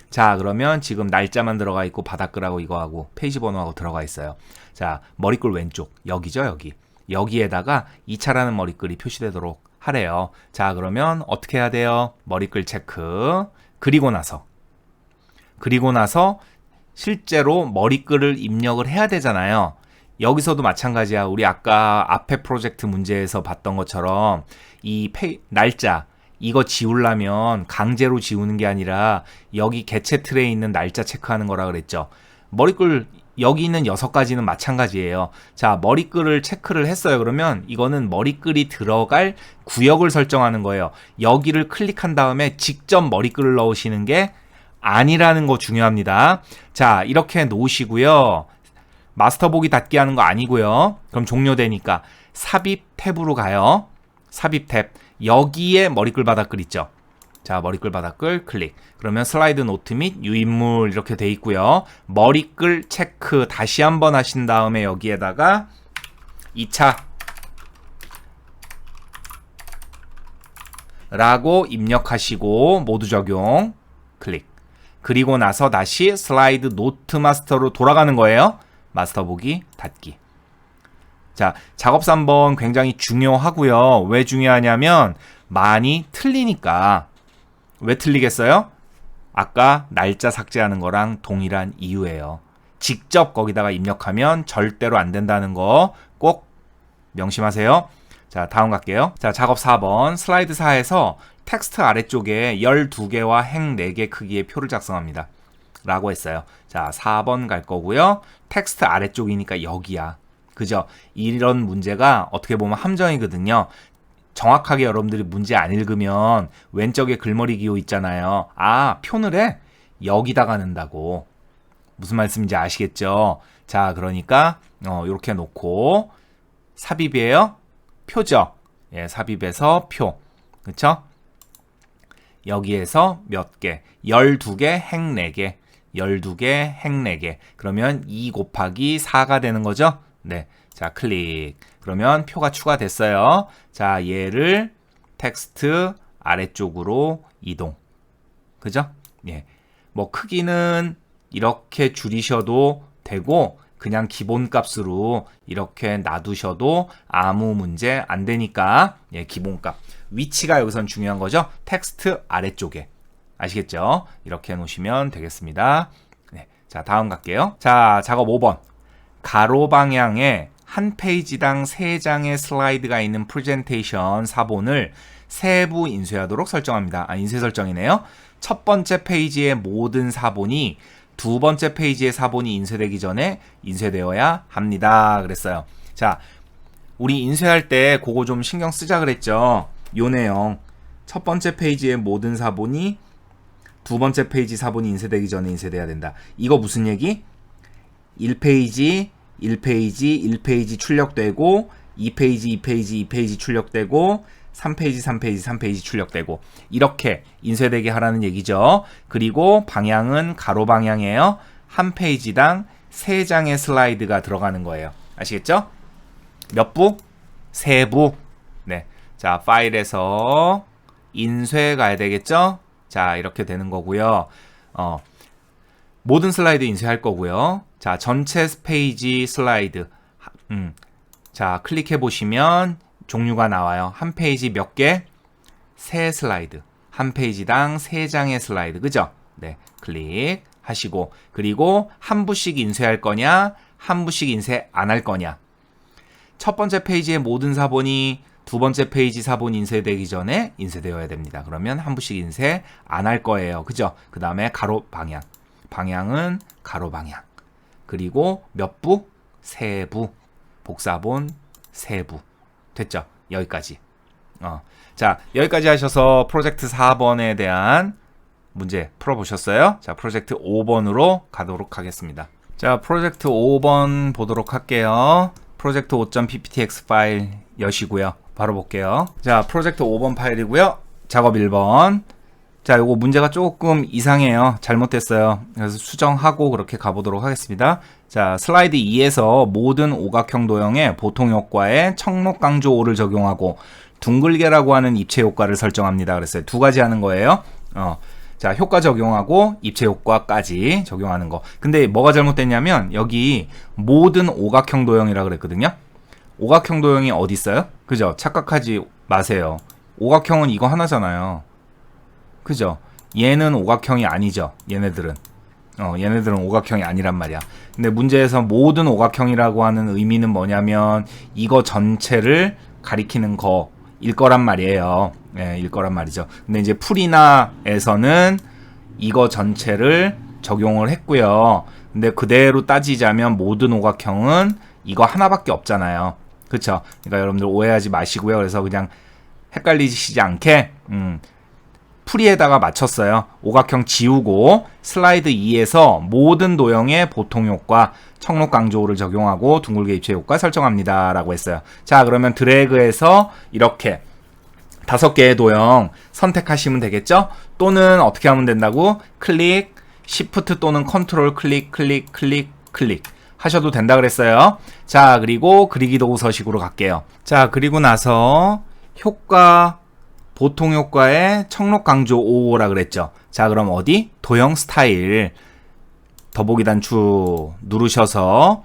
자, 그러면 지금 날짜만 들어가 있고 바닥글하고 이거하고 페이지 번호하고 들어가 있어요. 자, 머리글 왼쪽 여기죠, 여기. 여기에다가 2차라는 머리글이 표시되도록 하래요. 자, 그러면 어떻게 해야 돼요? 머리글 체크. 그리고 나서 실제로 머리글을 입력을 해야 되잖아요. 여기서도 마찬가지야. 우리 아까 앞에 프로젝트 문제에서 봤던 것처럼 이 날짜 이거 지우려면 강제로 지우는 게 아니라 여기 개체 틀에 있는 날짜 체크하는 거라 그랬죠. 머리글 여기 있는 6가지는 마찬가지예요. 자, 머리글을 체크를 했어요. 그러면 이거는 머리글이 들어갈 구역을 설정하는 거예요. 여기를 클릭한 다음에 직접 머리글을 넣으시는 게 아니라는 거 중요합니다. 자, 이렇게 놓으시고요. 마스터 보기 닫기 하는 거 아니고요. 그럼 종료되니까 삽입 탭으로 가요. 삽입 탭. 여기에 머리글 바닥글 있죠. 자, 머리글 바닥글 클릭. 그러면 슬라이드 노트 및 유인물 이렇게 돼 있고요. 머리글 체크 다시 한번 하신 다음에 여기에다가 2차 라고 입력하시고 모두 적용 클릭. 그리고 나서 다시 슬라이드 노트 마스터로 돌아가는 거예요. 마스터 보기 닫기. 자, 작업 3번 굉장히 중요하고요. 왜 중요하냐면 많이 틀리니까. 왜 틀리겠어요? 아까 날짜 삭제하는 거랑 동일한 이유예요. 직접 거기다가 입력하면 절대로 안 된다는 거 꼭 명심하세요. 자, 다음 갈게요. 자, 작업 4번 슬라이드 4에서 텍스트 아래쪽에 12개와 행 4개 크기의 표를 작성합니다. 라고 했어요. 자, 4번 갈 거고요. 텍스트 아래쪽이니까 여기야. 그죠? 이런 문제가 어떻게 보면 함정이거든요. 정확하게 여러분들이 문제 안 읽으면 왼쪽에 글머리 기호 있잖아요. 아, 표를 해? 여기다가 넣는다고. 무슨 말씀인지 아시겠죠? 자, 그러니까 이렇게 놓고 삽입이에요. 표죠. 예, 삽입에서 표. 그쵸? 여기에서 몇 개? 12개, 행 4개. 12개, 행 4개. 그러면 2 곱하기 4가 되는 거죠? 네. 자, 클릭. 그러면 표가 추가됐어요. 자, 얘를 텍스트 아래쪽으로 이동. 그죠? 예. 뭐 크기는 이렇게 줄이셔도 되고 그냥 기본값으로 이렇게 놔두셔도 아무 문제 안 되니까 예, 기본값. 위치가 여기선 중요한 거죠. 텍스트 아래쪽에. 아시겠죠? 이렇게 해놓으시면 되겠습니다. 네. 자, 다음 갈게요. 자, 작업 5번. 가로 방향에 한 페이지당 3장의 슬라이드가 있는 프레젠테이션 사본을 세부 인쇄하도록 설정합니다. 아, 인쇄 설정이네요. 첫 번째 페이지의 모든 사본이 두 번째 페이지의 사본이 인쇄되기 전에 인쇄되어야 합니다. 그랬어요. 자, 우리 인쇄할 때 그거 좀 신경 쓰자 그랬죠. 요 내용. 첫 번째 페이지의 모든 사본이 두 번째 페이지 사본이 인쇄되기 전에 인쇄돼야 된다. 이거 무슨 얘기? 1페이지, 1페이지, 1페이지 출력되고 2페이지, 2페이지, 2페이지 출력되고 3페이지, 3페이지, 3페이지 출력되고 이렇게 인쇄되게 하라는 얘기죠. 그리고 방향은 가로 방향이에요. 한 페이지당 3장의 슬라이드가 들어가는 거예요. 아시겠죠? 몇 부? 3부. 네. 자, 파일에서 인쇄 가야 되겠죠? 자, 이렇게 되는 거고요. 모든 슬라이드 인쇄할 거고요. 자, 전체 페이지 슬라이드. 자, 클릭해 보시면 종류가 나와요. 한 페이지 몇 개? 3 슬라이드. 한 페이지당 3장의 슬라이드. 그죠? 네. 클릭하시고. 그리고 한 부씩 인쇄할 거냐? 한 부씩 인쇄 안 할 거냐? 첫 번째 페이지의 모든 사본이 두 번째 페이지 사본 인쇄되기 전에 인쇄되어야 됩니다. 그러면 한 부씩 인쇄 안 할 거예요. 그죠? 그 다음에 가로 방향. 방향은 가로 방향. 그리고 몇 부? 3부. 복사본 3부. 됐죠? 여기까지. 자, 여기까지 하셔서 프로젝트 4번에 대한 문제 풀어보셨어요? 자, 프로젝트 5번으로 가도록 하겠습니다. 자, 프로젝트 5번 보도록 할게요. 프로젝트 5.pptx 파일 여시고요. 바로 볼게요. 자, 프로젝트 5번 파일이고요. 작업 1번. 자, 요거 문제가 조금 이상해요. 잘못됐어요. 그래서 수정하고 그렇게 가보도록 하겠습니다. 자, 슬라이드 2에서 모든 오각형 도형의 보통 효과에 청록 강조 5를 적용하고 둥글게라고 하는 입체 효과를 설정합니다. 그랬어요. 두 가지 하는 거예요. 자, 효과 적용하고 입체 효과까지 적용하는 거. 근데 뭐가 잘못됐냐면 여기 모든 오각형 도형이라 그랬거든요. 오각형 도형이 어디 있어요? 그죠? 착각하지 마세요. 오각형은 이거 하나잖아요. 그죠? 얘는 오각형이 아니죠. 얘네들은 오각형이 아니란 말이야. 근데 문제에서 모든 오각형이라고 하는 의미는 뭐냐면 이거 전체를 가리키는 거일 거란 말이에요. 예, 일 거란 말이죠. 근데 이제 풀이나에서는 이거 전체를 적용을 했고요. 근데 그대로 따지자면 모든 오각형은 이거 하나밖에 없잖아요. 그쵸? 그러니까 여러분들 오해하지 마시고요. 그래서 그냥 헷갈리시지 않게 풀이에다가 맞췄어요. 오각형 지우고 슬라이드 2에서 모든 도형의 보통 효과, 청록 강조를 적용하고 둥글게 입체 효과 설정합니다. 라고 했어요. 자, 그러면 드래그해서 이렇게 5개의 도형 선택하시면 되겠죠? 또는 어떻게 하면 된다고? 클릭, Shift 또는 컨트롤 클릭 하셔도 된다 그랬어요. 자, 그리고 그리기 도구 서식으로 갈게요. 자, 그리고 나서 효과, 보통 효과의 청록 강조 5라 그랬죠. 자, 그럼 어디? 도형 스타일 더보기 단추 누르셔서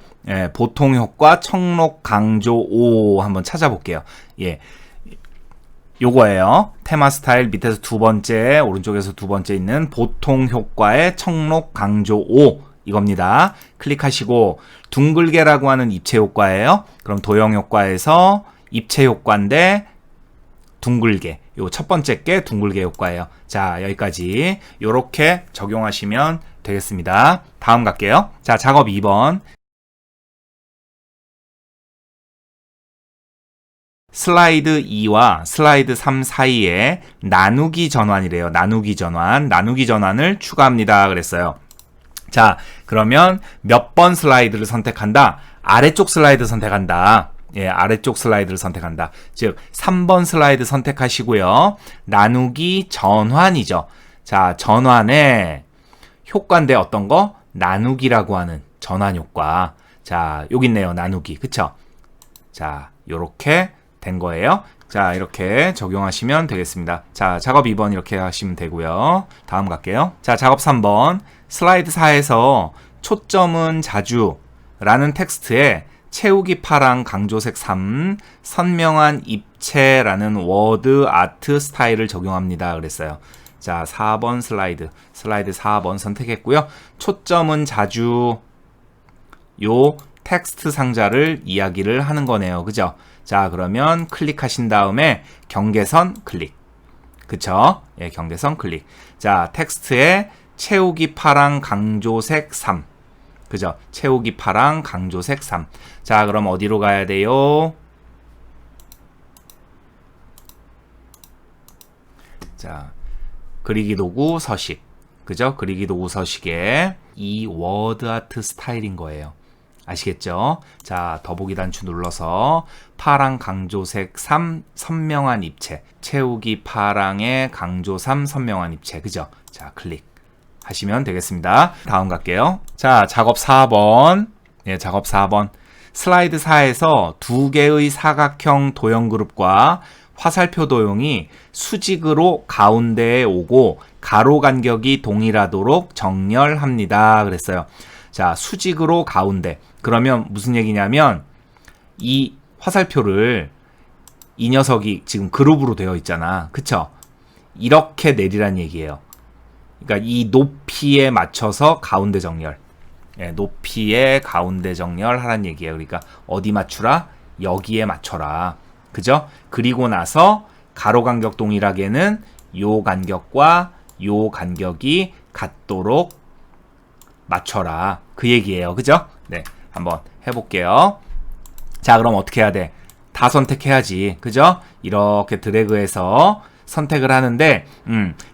보통 효과 청록 강조 5 한번 찾아볼게요. 예. 요거예요. 테마 스타일 밑에서 두 번째, 오른쪽에서 두 번째 있는 보통 효과의 청록 강조 5 이겁니다. 클릭하시고 둥글게라고 하는 입체 효과예요. 그럼 도형 효과에서 입체 효과인데 둥글게, 요 첫 번째 게 둥글게 효과예요. 자, 여기까지 요렇게 적용하시면 되겠습니다. 다음 갈게요. 자, 작업 2번. 슬라이드 2와 슬라이드 3 사이에 나누기 전환이래요. 나누기 전환을 추가합니다. 그랬어요. 자, 그러면 몇 번 슬라이드를 선택한다? 아래쪽 슬라이드 선택한다. 예, 아래쪽 슬라이드를 선택한다. 즉 3번 슬라이드 선택하시고요. 나누기 전환이죠. 자, 전환의 효과인데 어떤 거? 나누기라고 하는 전환 효과. 자, 여기 있네요. 나누기. 그쵸? 자, 요렇게 된 거예요. 자, 이렇게 적용하시면 되겠습니다. 자, 작업 2번 이렇게 하시면 되고요. 다음 갈게요. 자, 작업 3번. 슬라이드 4에서 초점은 자주 라는 텍스트에 채우기 파랑 강조색 3 선명한 입체라는 워드 아트 스타일을 적용합니다. 그랬어요. 자, 4번 슬라이드 4번 선택했고요. 초점은 자주 요 텍스트 상자를 이야기를 하는 거네요. 그죠? 자, 그러면 클릭하신 다음에 경계선 클릭. 그쵸? 예, 경계선 클릭. 자, 텍스트에 채우기 파랑 강조색 3. 그죠? 채우기 파랑 강조색 3. 자, 그럼 어디로 가야 돼요? 자, 그리기 도구 서식. 그죠? 그리기 도구 서식에 이 워드 아트 스타일인 거예요. 아시겠죠? 자, 더보기 단추 눌러서 파랑 강조색 3 선명한 입체. 채우기 파랑의 강조 3 선명한 입체. 그죠? 자, 클릭. 하시면 되겠습니다. 다음 갈게요. 자, 작업 4번. 예, 작업 4번. 슬라이드 4에서 두 개의 사각형 도형 그룹과 화살표 도형이 수직으로 가운데에 오고 가로 간격이 동일하도록 정렬합니다. 그랬어요. 자, 수직으로 가운데. 그러면 무슨 얘기냐면 이 화살표를 이 녀석이 지금 그룹으로 되어 있잖아. 그쵸? 이렇게 내리란 얘기예요. 그러니까 이 높이에 맞춰서 가운데 정렬. 예, 높이에 가운데 정렬 하란 얘기예요. 그러니까 어디 맞추라? 여기에 맞춰라. 그죠? 그리고 나서 가로 간격 동일하게는 요 간격과 요 간격이 같도록 맞춰라. 그 얘기예요. 그죠? 네, 한번 해볼게요. 자, 그럼 어떻게 해야 돼? 다 선택해야지. 그죠? 이렇게 드래그해서 선택을 하는데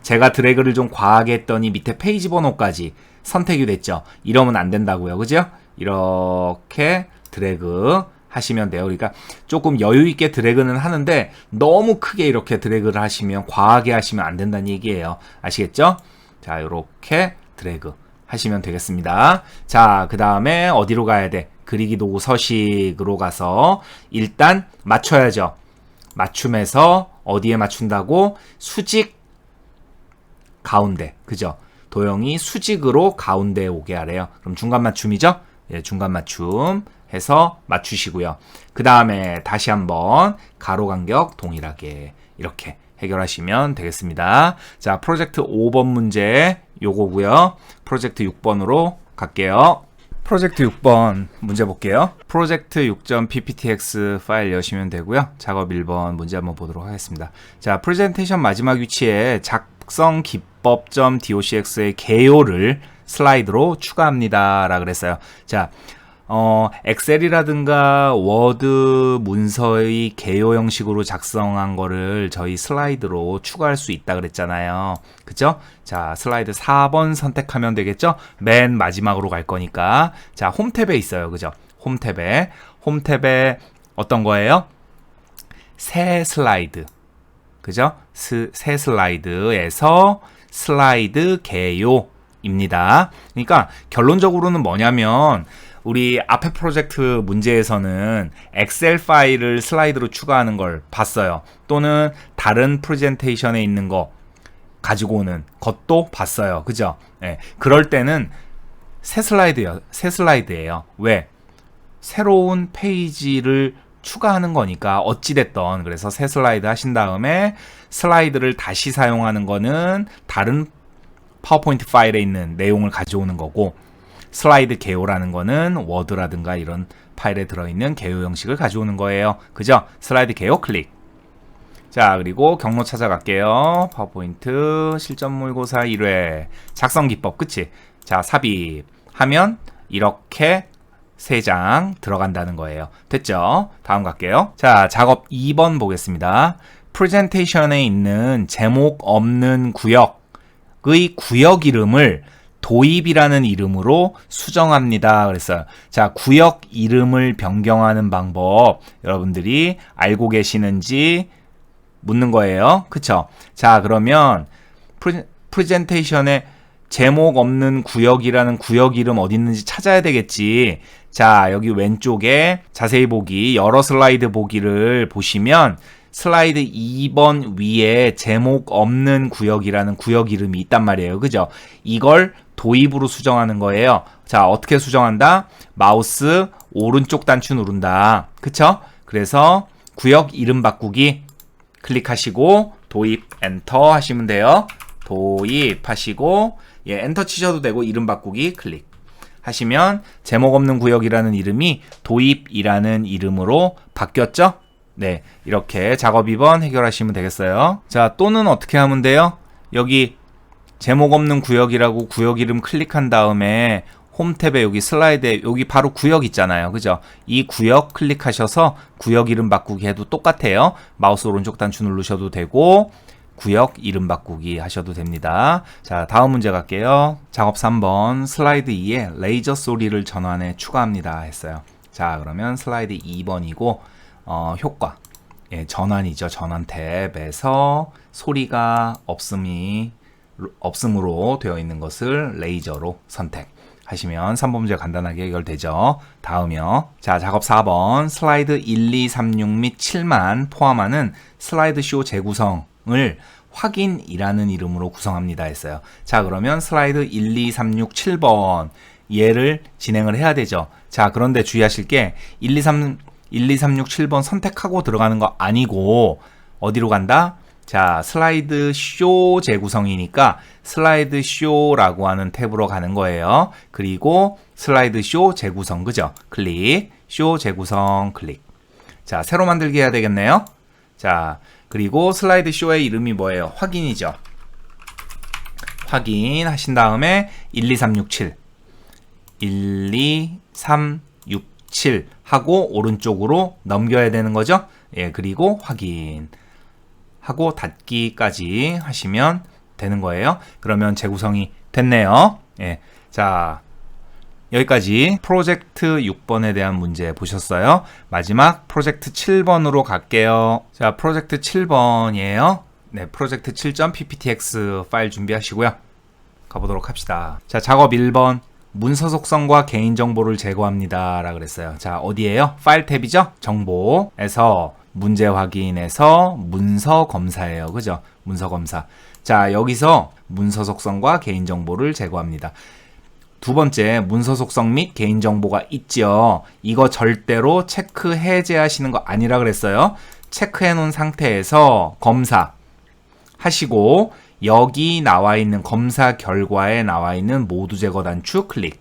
제가 드래그를 좀 과하게 했더니 밑에 페이지 번호까지 선택이 됐죠. 이러면 안 된다고요. 그죠? 이렇게 드래그 하시면 돼요. 그러니까 조금 여유 있게 드래그는 하는데 너무 크게 이렇게 드래그를 하시면 과하게 하시면 안 된다는 얘기예요. 아시겠죠? 자, 이렇게 드래그 하시면 되겠습니다. 자, 그 다음에 어디로 가야 돼? 그리기 도구 서식으로 가서 일단 맞춰야죠. 맞춤에서 어디에 맞춘다고? 수직 가운데. 그죠? 도형이 수직으로 가운데에 오게 하래요. 그럼 중간 맞춤이죠? 예, 중간 맞춤 해서 맞추시고요. 그 다음에 다시 한번 가로 간격 동일하게 이렇게 해결하시면 되겠습니다. 자, 프로젝트 5번 문제 요거고요. 프로젝트 6번으로 갈게요. 프로젝트 6번 문제 볼게요. 프로젝트 6.pptx 파일 여시면 되고요. 작업 1번 문제 한번 보도록 하겠습니다. 자, 프레젠테이션 마지막 위치에 작성 기법.docx의 개요를 슬라이드로 추가합니다. 라 그랬어요. 자, 엑셀이라든가 워드 문서의 개요 형식으로 작성한 거를 저희 슬라이드로 추가할 수 있다 그랬잖아요. 그죠? 자, 슬라이드 4번 선택하면 되겠죠? 맨 마지막으로 갈 거니까. 자, 홈 탭에 있어요. 그죠? 홈 탭에 어떤 거예요? 새 슬라이드. 그죠? 새 슬라이드에서 슬라이드 개요입니다. 그러니까 결론적으로는 뭐냐면 우리 앞에 프로젝트 문제에서는 엑셀 파일을 슬라이드로 추가하는 걸 봤어요. 또는 다른 프레젠테이션에 있는 거 가지고 오는 것도 봤어요. 그죠? 네. 그럴 때는 새 슬라이드예요. 왜? 새로운 페이지를 추가하는 거니까 어찌됐던. 그래서 새 슬라이드 하신 다음에 슬라이드를 다시 사용하는 거는 다른 파워포인트 파일에 있는 내용을 가져오는 거고, 슬라이드 개요라는 거는 워드라든가 이런 파일에 들어있는 개요 형식을 가져오는 거예요. 그죠? 슬라이드 개요 클릭. 자, 그리고 경로 찾아갈게요. 파워포인트 실전 모의고사 1회 작성 기법. 그치? 자, 삽입하면 이렇게 3장 들어간다는 거예요. 됐죠? 다음 갈게요. 자, 작업 2번 보겠습니다. 프레젠테이션에 있는 제목 없는 구역의 구역 이름을 도입이라는 이름으로 수정합니다. 그랬어요. 자, 구역 이름을 변경하는 방법 여러분들이 알고 계시는지 묻는 거예요. 그쵸? 자, 그러면 프레젠테이션에 제목 없는 구역이라는 구역 이름 어디 있는지 찾아야 되겠지. 자, 여기 왼쪽에 자세히 보기, 여러 슬라이드 보기를 보시면 슬라이드 2번 위에 제목 없는 구역이라는 구역 이름이 있단 말이에요. 그죠? 이걸 도입으로 수정하는 거예요. 자, 어떻게 수정한다? 마우스 오른쪽 단추 누른다. 그쵸? 그래서 구역 이름 바꾸기 클릭하시고 도입 엔터 하시면 돼요. 도입하시고 엔터 치셔도 되고 이름 바꾸기 클릭 하시면 제목 없는 구역이라는 이름이 도입이라는 이름으로 바뀌었죠? 네, 이렇게 작업 2번 해결하시면 되겠어요. 자, 또는 어떻게 하면 돼요? 여기 제목 없는 구역이라고 구역 이름 클릭한 다음에 홈 탭에 여기 슬라이드에 여기 바로 구역 있잖아요. 그죠? 이 구역 클릭하셔서 구역 이름 바꾸기 해도 똑같아요. 마우스 오른쪽 단추 누르셔도 되고 구역 이름 바꾸기 하셔도 됩니다. 자, 다음 문제 갈게요. 작업 3번 슬라이드 2에 레이저 소리를 전환에 추가합니다 했어요. 자, 그러면 슬라이드 2번이고 효과. 예, 전환이죠. 전환 탭에서 소리가 없음으로 되어 있는 것을 레이저로 선택하시면 3번 문제 간단하게 해결되죠. 다음이요. 자, 작업 4번 슬라이드 1, 2, 3, 6 및 7만 포함하는 슬라이드 쇼 재구성을 확인이라는 이름으로 구성합니다 했어요. 자, 그러면 슬라이드 1, 2, 3, 6, 7번 얘를 진행을 해야 되죠. 자, 그런데 주의하실 게 1, 2, 3, 6, 7번 선택하고 들어가는 거 아니고 어디로 간다? 자, 슬라이드 쇼 재구성이니까 슬라이드 쇼라고 하는 탭으로 가는 거예요. 그리고 슬라이드 쇼 재구성, 그죠? 클릭, 쇼 재구성 클릭. 자, 새로 만들기 해야 되겠네요. 자, 그리고 슬라이드 쇼의 이름이 뭐예요? 확인이죠. 확인하신 다음에 1, 2, 3, 6, 7 1, 2, 3, 6, 7 하고 오른쪽으로 넘겨야 되는 거죠. 예, 그리고 확인 하고 닫기까지 하시면 되는 거예요. 그러면 재구성이 됐네요. 예, 자, 여기까지 프로젝트 6번에 대한 문제 보셨어요. 마지막 프로젝트 7번으로 갈게요. 자, 프로젝트 7번이에요. 네, 프로젝트 7.pptx 파일 준비하시고요. 가보도록 합시다. 자, 작업 1번 문서 속성과 개인정보를 제거합니다 라 그랬어요. 자, 어디에요? 파일 탭이죠? 정보에서 문제 확인에서 문서 검사예요. 그죠? 문서 검사. 자, 여기서 문서 속성과 개인정보를 제거합니다. 두 번째, 문서 속성 및 개인정보가 있죠. 이거 절대로 체크 해제하시는 거 아니라 그랬어요. 체크해 놓은 상태에서 검사 하시고 여기 나와 있는 검사 결과에 나와 있는 모두 제거 단추 클릭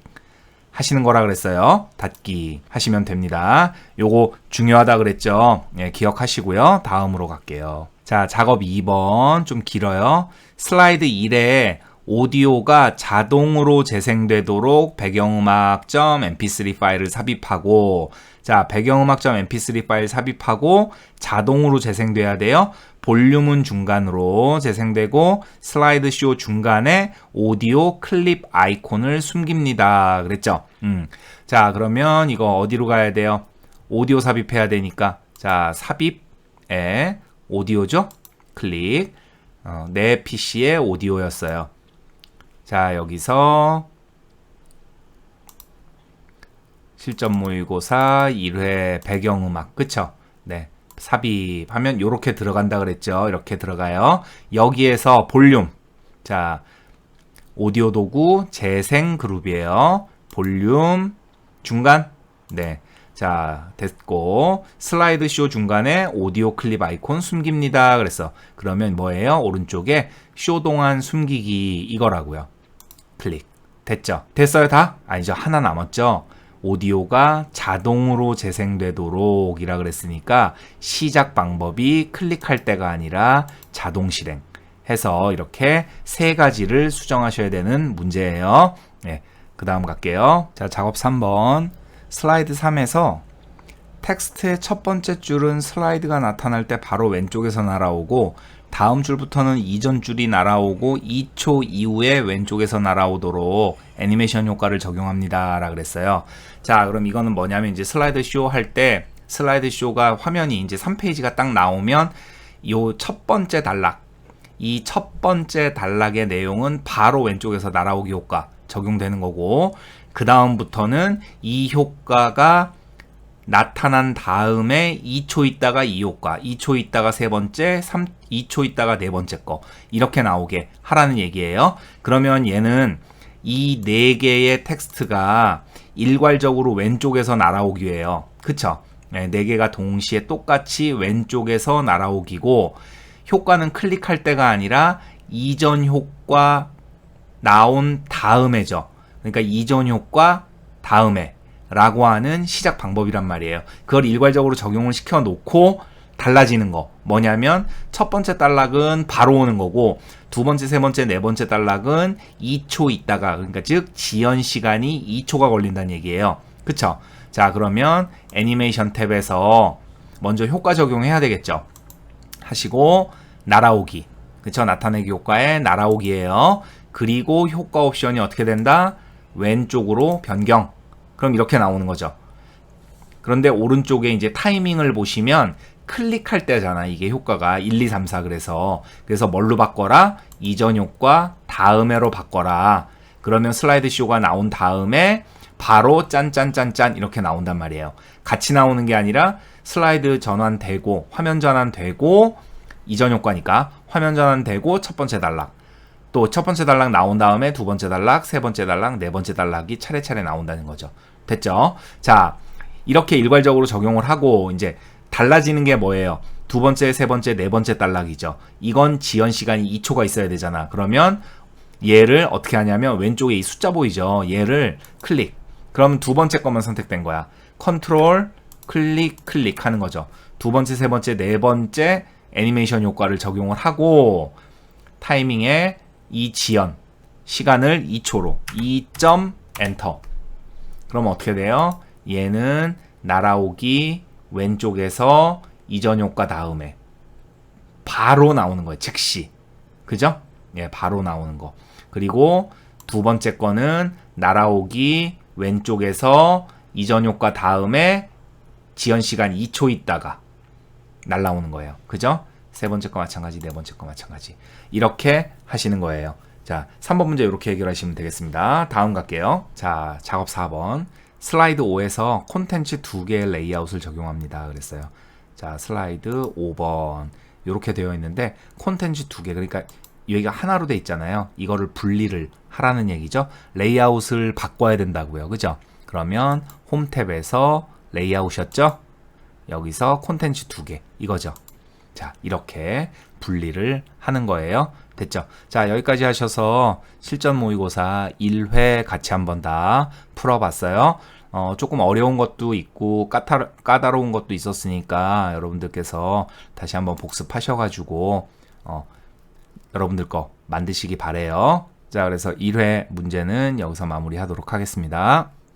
하시는 거라 그랬어요. 닫기 하시면 됩니다. 요거 중요하다 그랬죠. 예, 기억하시고요. 다음으로 갈게요. 자, 작업 2번 좀 길어요. 슬라이드 1에 오디오가 자동으로 재생되도록 배경음악.mp3 파일을 삽입하고, 자, 배경음악.mp3 파일 삽입하고 자동으로 재생돼야 돼요. 볼륨은 중간으로 재생되고 슬라이드 쇼 중간에 오디오 클립 아이콘을 숨깁니다. 그랬죠? 자, 그러면 이거 어디로 가야 돼요? 오디오 삽입해야 되니까, 자, 삽입에 오디오죠? 클릭. 내 PC의 오디오였어요. 자, 여기서 실전 모의고사 1회 배경음악, 그쵸? 네, 삽입하면 이렇게 들어간다 그랬죠. 이렇게 들어가요. 여기에서 볼륨, 자, 오디오 도구 재생 그룹이에요. 볼륨 중간, 네, 자, 됐고 슬라이드 쇼 중간에 오디오 클립 아이콘 숨깁니다. 그래서 그러면 뭐예요? 오른쪽에 쇼 동안 숨기기 이거라고요. 클릭. 됐죠? 됐어요 다? 아니죠. 하나 남았죠. 오디오가 자동으로 재생되도록 이라 그랬으니까 시작 방법이 클릭할 때가 아니라 자동 실행 해서 이렇게 세 가지를 수정하셔야 되는 문제예요. 네, 그 다음 갈게요. 자, 작업 3번 슬라이드 3에서 텍스트의 첫 번째 줄은 슬라이드가 나타날 때 바로 왼쪽에서 날아오고 다음 줄부터는 이전 줄이 날아오고 2초 이후에 왼쪽에서 날아오도록 애니메이션 효과를 적용합니다 라 그랬어요. 자, 그럼 이거는 뭐냐면 이제 슬라이드 쇼 할 때 슬라이드 쇼가 화면이 이제 3페이지가 딱 나오면 요 첫 번째 단락, 이 첫 번째 단락의 내용은 바로 왼쪽에서 날아오기 효과 적용되는 거고, 그 다음부터는 이 효과가 나타난 다음에 2초 있다가 이 효과, 2초 있다가 세 번째, 2초 있다가 네 번째 거 이렇게 나오게 하라는 얘기예요. 그러면 얘는 이 네 개의 텍스트가 일괄적으로 왼쪽에서 날아오기 해요. 그쵸? 네 개가 동시에 똑같이 왼쪽에서 날아오기고, 효과는 클릭할 때가 아니라 이전 효과 나온 다음에죠. 그러니까 이전 효과 다음에 라고 하는 시작 방법이란 말이에요. 그걸 일괄적으로 적용을 시켜 놓고 달라지는 거 뭐냐면 첫 번째 단락은 바로 오는 거고 두 번째, 세 번째, 네 번째 단락은 2초 있다가, 그러니까 즉 지연 시간이 2초가 걸린다는 얘기예요. 그쵸? 자, 그러면 애니메이션 탭에서 먼저 효과 적용해야 되겠죠. 하시고 날아오기, 그쵸? 나타내기 효과에 날아오기예요. 그리고 효과 옵션이 어떻게 된다? 왼쪽으로 변경. 그럼 이렇게 나오는 거죠. 그런데 오른쪽에 이제 타이밍을 보시면 클릭할 때잖아. 이게 효과가 1, 2, 3, 4 그래서 뭘로 바꿔라? 이전 효과 다음에로 바꿔라. 그러면 슬라이드 쇼가 나온 다음에 바로 짠짠짠짠 이렇게 나온단 말이에요. 같이 나오는 게 아니라 슬라이드 전환되고 화면 전환되고 이전 효과니까 화면 전환되고 첫 번째 단락, 또 첫 번째 단락 나온 다음에 두 번째 단락, 세 번째 단락, 네 번째 단락이 차례차례 나온다는 거죠. 됐죠? 자, 이렇게 일괄적으로 적용을 하고 이제 달라지는 게 뭐예요? 두 번째, 세 번째, 네 번째 단락이죠. 이건 지연 시간이 2초가 있어야 되잖아. 그러면 얘를 어떻게 하냐면 왼쪽에 이 숫자 보이죠? 얘를 클릭. 그럼 두 번째 것만 선택된 거야. 컨트롤, 클릭 하는 거죠. 두 번째, 세 번째, 네 번째 애니메이션 효과를 적용을 하고 타이밍에 이 지연 시간을 2초로 2점 엔터. 그럼 어떻게 돼요? 얘는 날아오기 왼쪽에서 이전 효과 다음에 바로 나오는 거예요. 즉시. 그죠? 예, 바로 나오는 거. 그리고 두 번째 거는 날아오기 왼쪽에서 이전 효과 다음에 지연 시간 2초 있다가 날라오는 거예요. 그죠? 세 번째 거 마찬가지, 네 번째 거 마찬가지. 이렇게 하시는 거예요. 자, 3번 문제 이렇게 해결하시면 되겠습니다. 다음 갈게요. 자, 작업 4번. 슬라이드 5에서 콘텐츠 2개의 레이아웃을 적용합니다. 그랬어요. 자, 슬라이드 5번. 이렇게 되어 있는데 콘텐츠 2개. 그러니까 여기가 하나로 돼 있잖아요. 이거를 분리를 하라는 얘기죠. 레이아웃을 바꿔야 된다고요. 그죠? 그러면 홈 탭에서 레이아웃이었죠? 여기서 콘텐츠 2개 이거죠. 자, 이렇게 분리를 하는 거예요. 됐죠? 자, 여기까지 하셔서 실전 모의고사 1회 같이 한번 다 풀어봤어요. 조금 어려운 것도 있고 까다로운 것도 있었으니까 여러분들께서 다시 한번 복습하셔가지고 여러분들 거 만드시기 바래요. 자, 그래서 1회 문제는 여기서 마무리하도록 하겠습니다.